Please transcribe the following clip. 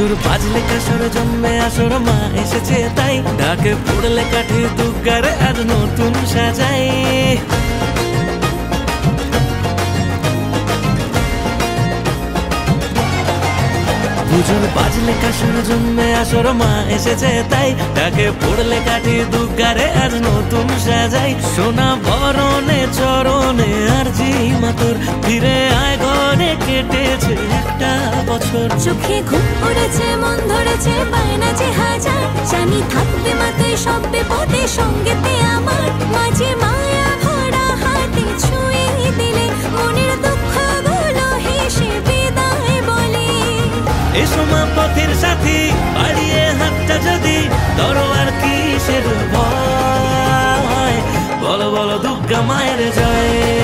বাজলে কাসর জন্মে আসর মা এসেছে তাই ডাকে পড়লে কাঠি দুর্গারে আজ নতুন সাজাই পুজোর বাজলে কাসর জন্মে আসর মা এসেছে তাই ডাকে পড়লে কাঠি দুর্গারে আজ নতুন সাজাই সোনা বরণে চরণে আর জি মাতর ফিরে আয় ঘরে কেটেছে একটা বছর চোখে ঘুম পড়েছে মন ধরেছে বায়না যে হাজার জানি থাকবে মাথায় সব বিপদে সঙ্গেতে আমার মাঝে মায়া ভরা হাতে ছুঁয়ে দিলে মনের দুঃখগুলো হেসে বিদায় বলে এসো মা পথের সাথী বাড়িয়ে হাতটা যদি তরোয়ার কিসের ভয় বলো বলো দুর্গা মায়ের জয়।